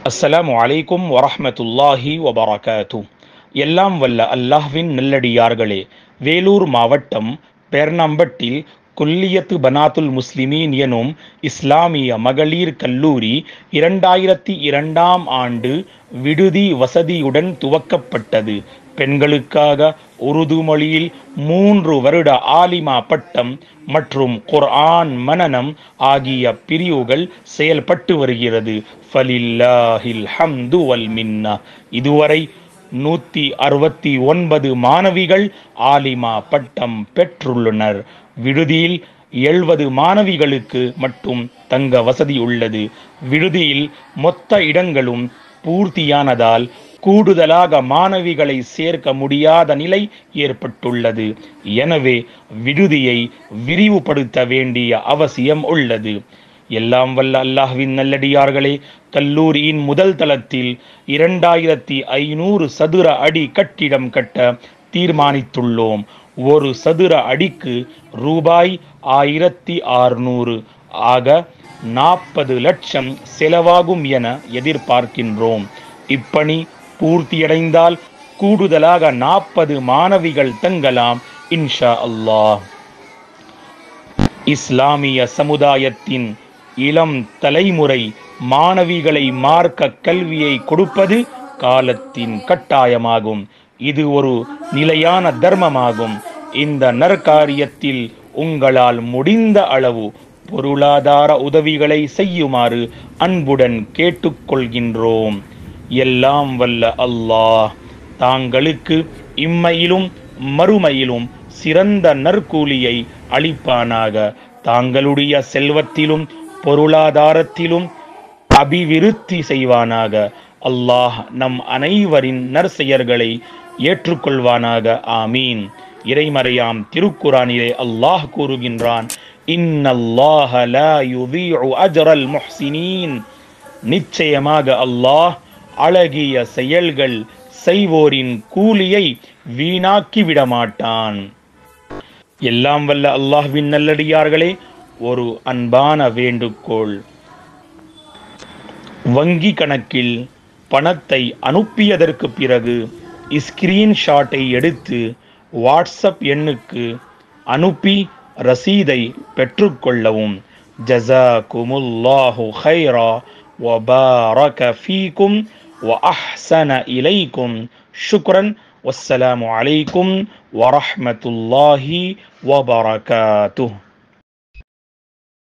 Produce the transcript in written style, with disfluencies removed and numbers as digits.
அஸ்ஸலாமு அலைக்கும் வரஹ்மத்துல்லாஹி வபரகாத்து. எல்லாம் வல்ல அல்லாஹ்வின் நல்லடியார்களே, வேலூர் மாவட்டம் பேர்ணம்பட்டில் குல்லியத்து பனாத்துல் முஸ்லிமீன் எனும் இஸ்லாமிய மகளிர் கல்லூரி 2002ஆம் ஆண்டு விடுதி வசதியுடன் துவக்கப்பட்டது. பெண்களுக்காக உருது மொழியில் 3 வருட ஆலிமா பட்டம் மற்றும் குர்ஆன் மனனம் ஆகிய பிரிவுகள் செயல்பட்டு வருகிறது. ஃபலில்லாஹில் ஹம்து வல் மின்னா. இதுவரை 169 மாணவிகள் ஆலிமா பட்டம் பெற்றுள்ளனர். விடுதியில் 70 மாணவிகளுக்கு மட்டும் தங்க வசதி உள்ளது. விடுதியில் மொத்த இடங்களும் பூர்த்தியானதால் கூடுதலாக மாணவிகளை சேர்க்க முடியாத நிலை ஏற்பட்டுள்ளது. எனவே விடுதியை விரிவுபடுத்த வேண்டிய அவசியம் உள்ளது. எல்லாம் வல்ல அல்லாஹ்வின் நல்லடியார்களே, கல்லூரியின் முதல் தளத்தில் 2500 சதுர அடி கட்டிடம் கட்ட தீர்மானித்துள்ளோம். ஒரு சதுர அடிக்கு ரூபாய் 1600 ஆக 40 லட்சம் செலவாகும் என எதிர்பார்க்கின்றோம். இப்பணி பூர்த்தியடைந்தால் கூடுதலாக 40 மாணவிகள் தங்கலாம் இன்ஷா அல்லாஹ். இஸ்லாமிய சமுதாயத்தின் இளம் தலைமுறை மாணவிகளை மார்க்க கல்வியை கொடுப்பது காலத்தின் கட்டாயமாகும். இது ஒரு நிலையான தர்மமாகும். இந்த நற்காரியத்தில் உங்களால் முடிந்த அளவு பொருளாதார உதவிகளை செய்யுமாறு அன்புடன் கேட்டுக்கொள்கின்றோம். எல்லாம் வல்ல அல்லாஹ் தாங்களுக்கு இம்மையிலும் மறுமையிலும் சிறந்த நற்கூலியை அளிப்பானாக. தாங்களுடைய செல்வத்திலும் பொருளாதாரத்திலும் அபிவிருத்தி செய்வானாக. அல்லாஹ் நம் அனைவரின் நற்செயல்களை ஏற்றுக்கொள்வானாக. ஆமீன். இறைமறையாம் திருக்குரானிலே அல்லாஹ் கூறுகின்றான், இன்னல்லாஹ லா யுதீஉ அஜ்ரல் முஹ்சினீன். நிச்சயமாக அல்லாஹ் அழகிய செயல்கள் செய்வோரின் கூலியை வீணாக்கி விடமாட்டான். எல்லாம் வல்ல அல்லாஹ்வின் நல்லடியார்களே, ஒரு அன்பான வேண்டுகோள். வங்கி கணக்கில் பணத்தை அனுப்பியதற்கு பிறகு ஸ்கிரீன்ஷாட்டை எடுத்து வாட்ஸ்அப் எண்ணுக்கு அனுப்பி ரசீதை பெற்றுக்கொள்ளவும். ஜஸாகுமுல்லாஹு கைரா வ பாரக ஃபீக்கும் வ அஹ்ஸன இலைக்கும். ஷுக்ரன். வஸ்ஸலாமு அலைக்கும் வரஹ்மத்துல்லாஹி வபரகாத்துஹ்.